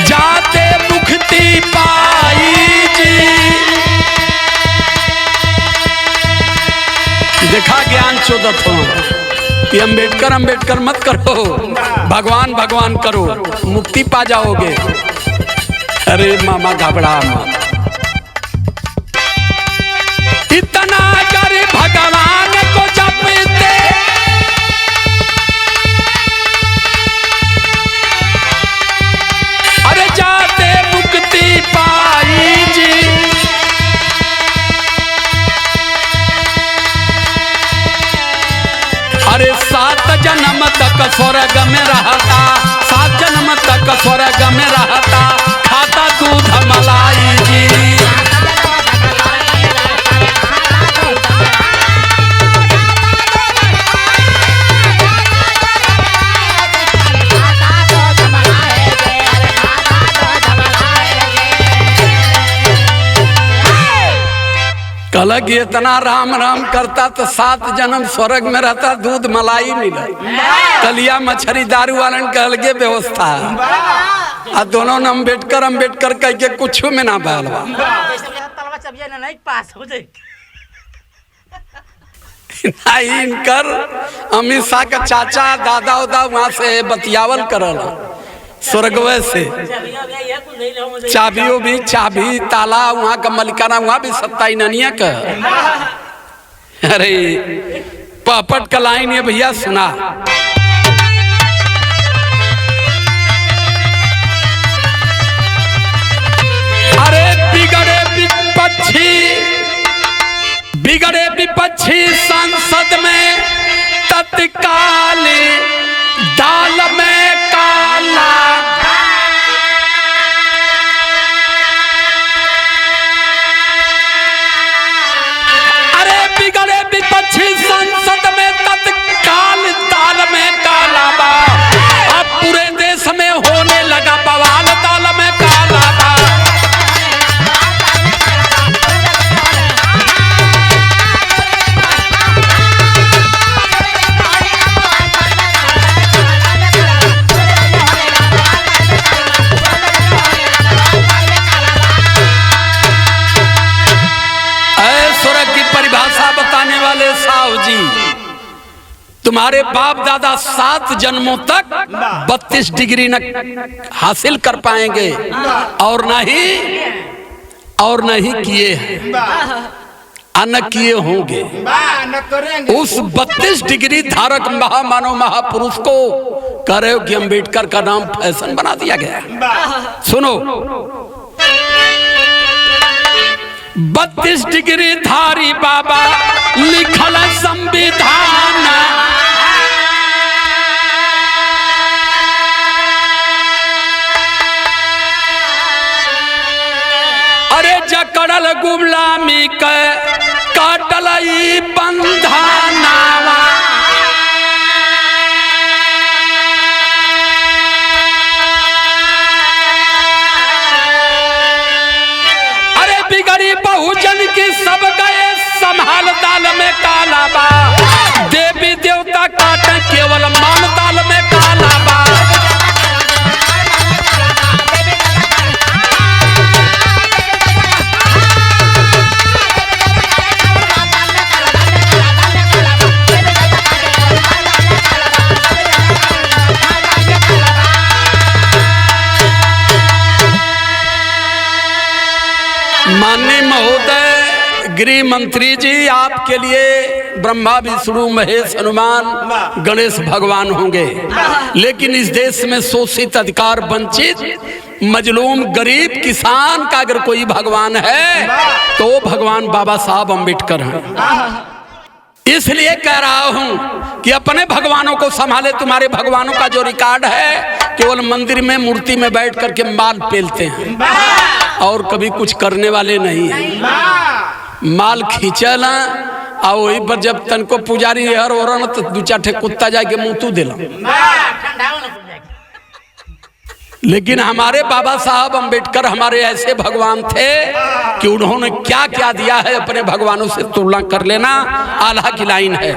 जाते मुक्ति पाई जी। देखा ज्ञान चौदह हो कि अम्बेडकर अम्बेडकर मत करो, भगवान भगवान करो, मुक्ति पा जाओगे। अरे मामा घबरा मत, इतना कर भगवान को जपते अरे जाते मुक्ति पाई जी। अरे 7 जन्म तक स्वर्ग में रहता, 7 जन्म तक स्वर्ग में रहता, खाता दूध मलाई जी। कल कि इतना राम राम करता तो 7 जन्म स्वर्ग में रहता, दूध मलाई मिला, कलिया मछली दारू वालन कल के व्यवस्था आ दोनों ने अम्बेडकर अम्बेडकर कह के कुछ में ना बहलवा। नहीं पास हो जाए इनकर अमित शाह का चाचा दादा उदा वहां से बतियावल करल स्वर्गवे से, चाबियों भी चाबी ताला वहाँ का मलिकाना वहाँ भी सत्ता ननिया का। अरे पापट का लाइन है भैया सुना, अरे बिगड़े विपक्षी संसद में तत्काल दाल में काला, अरे बिगड़े विपक्षी संसद में तत्काल दाल में काला बा, अब पूरे देश में होने लगा बवाल दाल में काला बा। बताने वाले साहु जी, तुम्हारे बाप दादा 7 जन्मों तक 32 डिग्री न हासिल कर पाएंगे और नहीं किए न किए होंगे। उस 32 डिग्री धारक महामानव महापुरुष को कह रहे हो कि अम्बेडकर का नाम फैशन बना दिया गया। सुनो, 32 डिग्री धारी बाबा लिखल संविधान, अरे जकड़ल गुलामी के काटल बंधनावा, अरे बिगड़ी बहुजन की सब गए संभाल दाल में काला बा, देवी देवता काटे केवल मान दाल में काला बा। माननीय महोदय गृह मंत्री जी, आपके लिए ब्रह्मा विष्णु महेश हनुमान गणेश भगवान होंगे, लेकिन इस देश में शोषित अधिकार वंचित मजलूम गरीब किसान का अगर कोई भगवान है तो वो भगवान बाबा साहब अम्बेडकर हैं। इसलिए कह रहा हूं कि अपने भगवानों को संभाले। तुम्हारे भगवानों का जो रिकॉर्ड है केवल मंदिर में मूर्ति में बैठ करके माल पेलते हैं और कभी कुछ करने वाले नहीं है। माल खींचला और वही पर जब तनको पुजारी हर हो रहा तो दू चार ठे कुत्ता जाके मुंह तू दिला। लेकिन हमारे बाबा साहब अम्बेडकर हमारे ऐसे भगवान थे कि उन्होंने क्या क्या दिया है अपने भगवानों से तुलना कर लेना। आल्हा की लाइन है,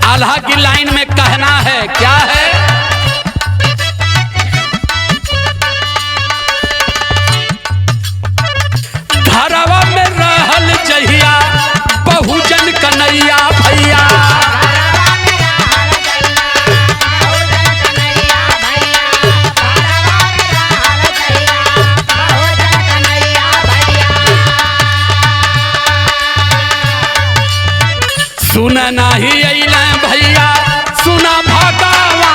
आल्हा की लाइन में कहना है क्या है, घरवा में रहल जहिया बहुजन कन्हैया भैया, सुन नाही अइले भैया सुना भगवा,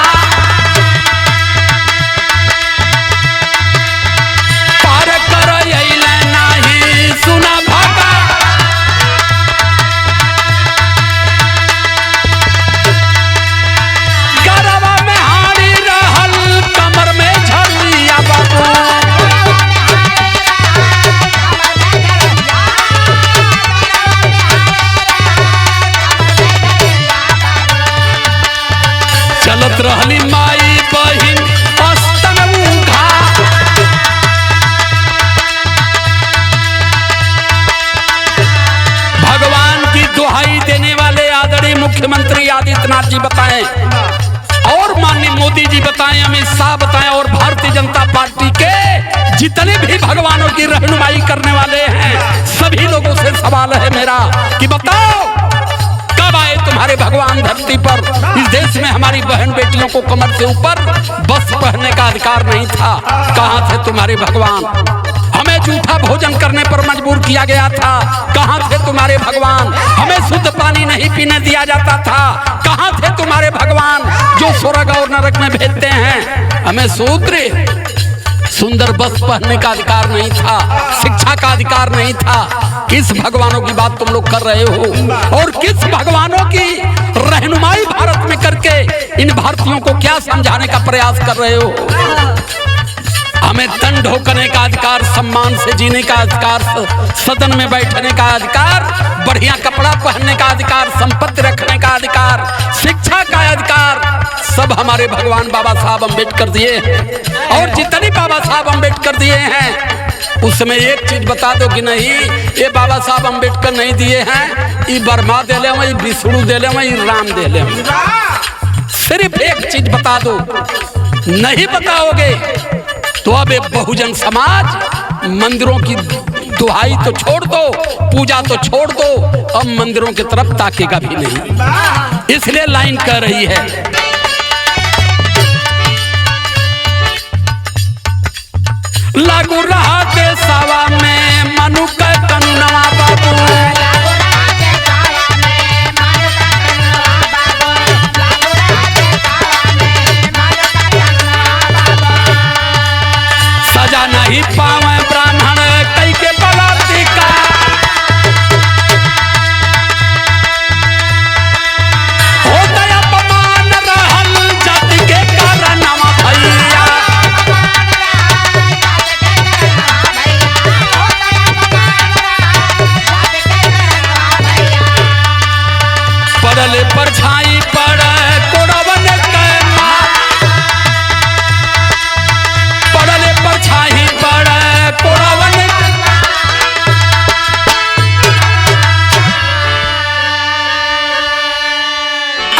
पार कर अइले नाही सुना भगा, गरबा में हारी रहल कमर में झरिया बाबू, चलत रहली माई बहिन अस्तन उघा, भगवान की दुहाई देने वाले आदरणीय मुख्यमंत्री आदित्यनाथ जी बताएं और माननीय मोदी जी बताएं, अमित शाह बताएं और भारतीय जनता पार्टी के जितने भी भगवानों की रहनुमाई करने वाले हैं सभी लोगों से सवाल है मेरा कि बताओ कब आए तुम्हारे भगवान धरती पर। इस देश में हमारी बहन बेटियों को कमर से ऊपर बस पहनने का अधिकार नहीं था, कहां थे तुम्हारे भगवान। हमें जूठा भोजन करने पर मजबूर किया गया था, कहां थे तुम्हारे भगवान। हमें शुद्ध पानी नहीं पीने दिया जाता था, कहां थे तुम्हारे भगवान जो स्वर्ग और नरक में भेजते हैं। हमें शूद्र सुंदर बस पहनने का अधिकार नहीं था, शिक्षा का अधिकार नहीं था। किस भगवानों की बात तुम लोग कर रहे हो और किस भगवानों की रहनुमाई भारत में करके इन भारतीयों को क्या समझाने का प्रयास कर रहे हो। हमें तन ढोकने का अधिकार, सम्मान से जीने का अधिकार, सदन में बैठने का अधिकार, बढ़िया कपड़ा पहनने का अधिकार, संपत्ति रखने का अधिकार, शिक्षा का अधिकार सब हमारे भगवान बाबा साहब अम्बेडकर दिए हैं। और जितनी बाबा साहब अम्बेडकर दिए हैं उसमें एक चीज बता दो कि नहीं ये बाबा साहब अम्बेडकर नहीं दिए हैं, ये ब्रह्मा दे ले, वही विष्णु दे ले, वही राम दे ले। सिर्फ एक चीज बता दो, नहीं बताओगे तो अब एक बहुजन समाज मंदिरों की दुहाई तो छोड़ दो, पूजा तो छोड़ दो, अब मंदिरों की तरफ ताकेगा भी नहीं। इसलिए लाइन कह रही है, लागू रहा देशवा में मनु का कानूनवा बाबू, सजा नहीं पावे ब्राह्मण कई के बलात्कार, हो गया अपमान रहल जाति के कारणवा भैया, परछाई पड़े कोड़वन के पड़ले परछाई पड़े कोड़वन।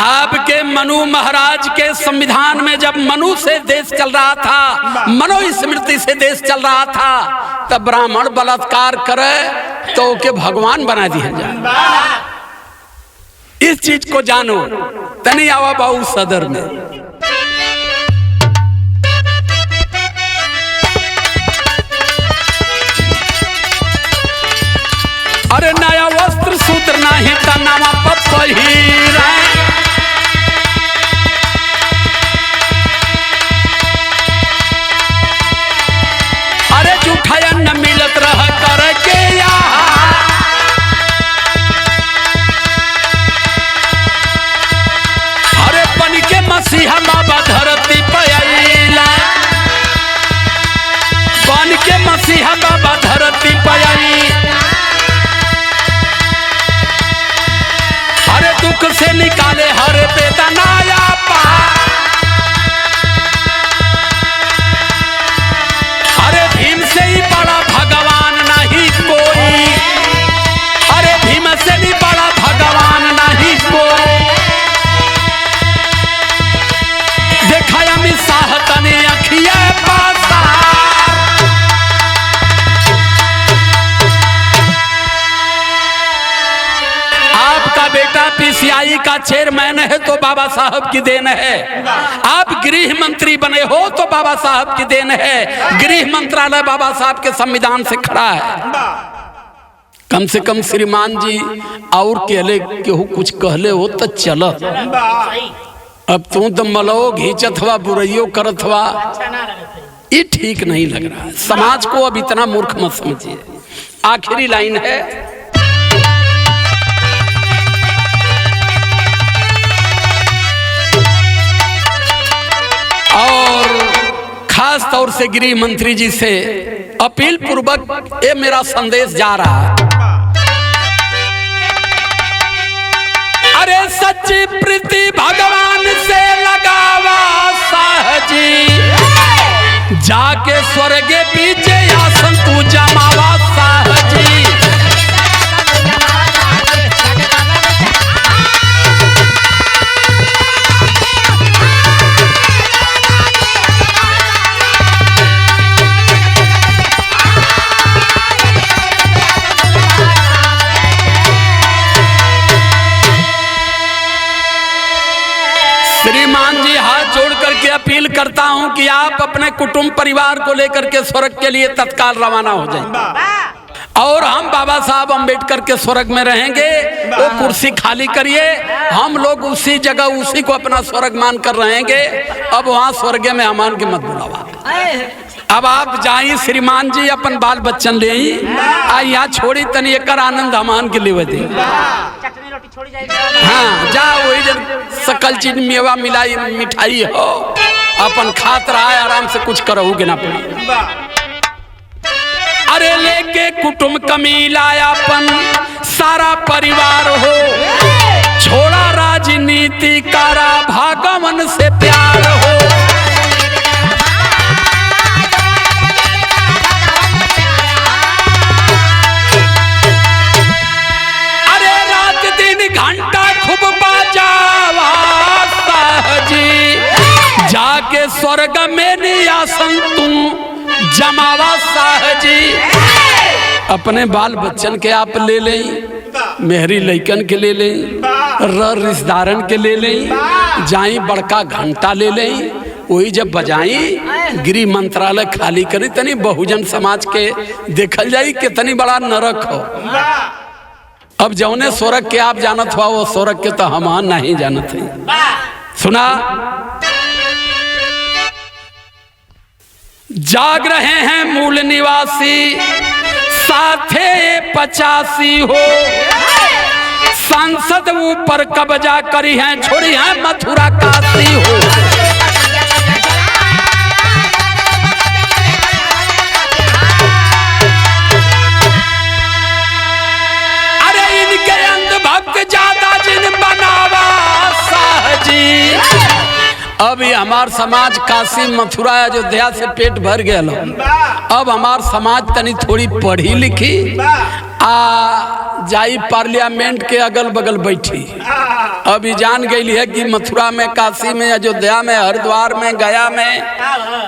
आपके मनु महाराज के संविधान में जब मनु से देश चल रहा था, मनुस्मृति से देश चल रहा था, तब ब्राह्मण बलात्कार करे तो के भगवान बना दिया जाए। इस चीज को जानो। तनी आवा बाबू सदर में अरे नया वस्त्र सूत्र नहीं तनावा पहिरा। अरे जूठाया न मिलत रह कर के अरे बन के मसीहा बाबा धरती पयाला, बन के मसीहा बाबा धरती पयाई। अरे दुख से निकाले हर बेदनाया पा। अरे भीम से ही बड़ा भगवान नहीं कोई, अरे भीम से भी बड़ा भगवान नहीं कोई। देखा अमित शाह तने अखिया पासा। आपका बेटा पीसीआई का चेयरमैन है तो बाबा साहब की देन है। आप गृह मंत्री बने हो तो बाबा साहब की देन है। गृह मंत्रालय बाबा साहब के संविधान से खड़ा है। कम से कम श्रीमान जी और कहले केहू कुछ कहले हो तो चल। अब तू तो मलो घींचत हुआ बुराइयों करत हुआ, ये ठीक नहीं लग रहा है। समाज को अब इतना मूर्ख मत समझिए। आखिरी लाइन है, और खास तौर से गृह मंत्री जी से अपील पूर्वक ये मेरा संदेश जा रहा है। अरे सच्ची प्रीति भगवान से लगावा साहजी, जाके स्वर्ग पीछे आसन तू जमावा साहजी। श्रीमान जी हाथ जोड़ करके अपील करता हूं कि आप अपने कुटुंब परिवार को लेकर के स्वर्ग के लिए तत्काल रवाना हो जाएं, और हम बाबा साहब अंबेडकर के स्वर्ग में रहेंगे। वो कुर्सी खाली करिए, हम लोग उसी जगह उसी को अपना स्वर्ग मान कर रहेंगे। अब वहां स्वर्ग में हमान के मत बुलावा। अब आप जाइए श्रीमान जी, अपन बाल बच्चन ले यहाँ छोड़ी तनी एक आनंद हमान के लिए दे। हाँ जा वही जन सकल चीज मेवा मिलाई मिठाई हो अपन खात रहा है, आराम से कुछ करोगे ना पड़ी। अरे लेके कुटुंब कमीला अपन सारा परिवार हो, छोड़ा राजनीति करा भगवान से प्यार हो। घंटा खूब बाजावा साहजी, जाके स्वर्ग में नियासन तू जमावा साहजी। अपने बाल बच्चन के आप ले लें, मेहरी लइकन के ले लें, रिश्तेदारन के ले लें, जाई बड़का घंटा ले लें, वही जब बजाई गृह मंत्रालय खाली करी तनी बहुजन समाज के देखल जाई कितनी बड़ा नरक हो। अब जौने स्वर्ग के आप जानत हुआ वो स्वर्ग के तो हम नहीं जानत है। सुना, जाग रहे हैं मूल निवासी साथे 85 हो, सांसद ऊपर कब्जा करी हैं, छोड़ी हैं मथुरा काशी हो। ज्यादा जिन बनावा अब ये हमार समाज काशी मथुरा अयोध्या से पेट भर गया। अब हमार समाज तनी थोड़ी पढ़ी लिखी आ जाई पार्लियामेंट के अगल बगल बैठी। अभी जान गई है कि मथुरा में, काशी में, अयोध्या में, हरिद्वार में, गया में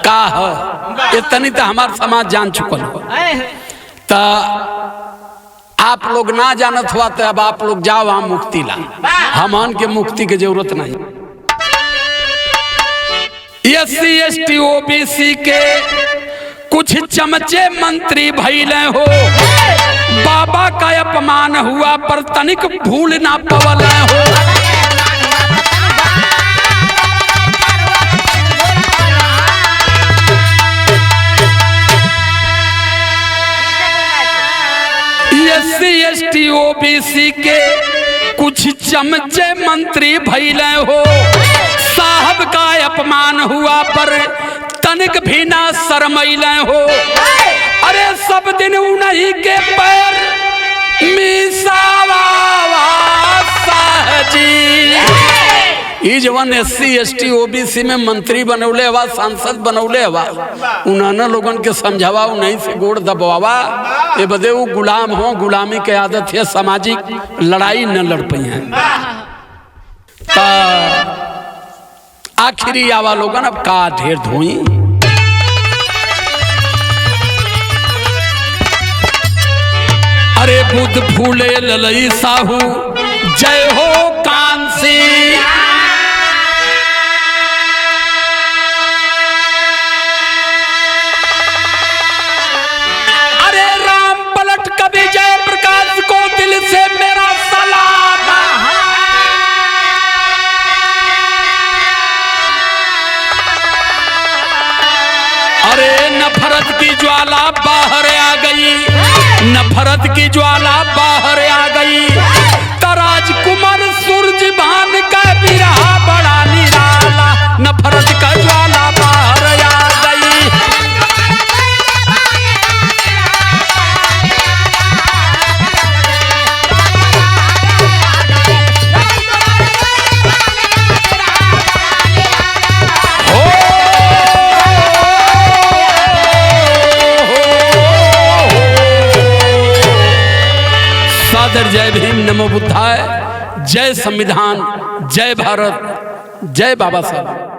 का है। इतनी तो हमार समाज जान चुकल हो। तो आप लोग ना जानत हुआ तो अब आप लोग जाओ वहां मुक्ति ला। हमन के मुक्ति की जरूरत नहीं। SC ST OBC के कुछ चमचे मंत्री भइले हो। बाबा का अपमान हुआ पर तनिक भूल ना पवले हो। SC ST OBC के कुछ चमचे मंत्री भइले हो। साहब का अपमान हुआ पर तनिक भी ना शर्मैले हो। अरे सब दिन उन्हीं के पैर मिसावा साहजी। ई जवन SC ST OBC में मंत्री बनौले हवा, सांसद बनौले हवा, उन्होंने लोगन के समझावा, उन्हीं से गोड़ दबावा। ये बदे वो गुलाम हो, गुलामी के आदत है, सामाजिक लड़ाई न लड़ पाई है। आखिरी आवा लोगन अब का ढेर धोई। अरे बुद्ध फूले ललई साहू जय हो कांसी। अरे राम पलट कवि जय प्रकाश को दिल से मेरा सलाम। अरे नफरत की ज्वाला बाहर आ गई, नफरत की ज्वाला बाहर आ गई। राजकुमार सूरज भान का बिरहा बड़ा निराला। नफरत का ज्वाला बाहर आ गई। सादर जय भीम, नमो बुद्धाय, जय संविधान, जय भारत, जय बाबा साहब।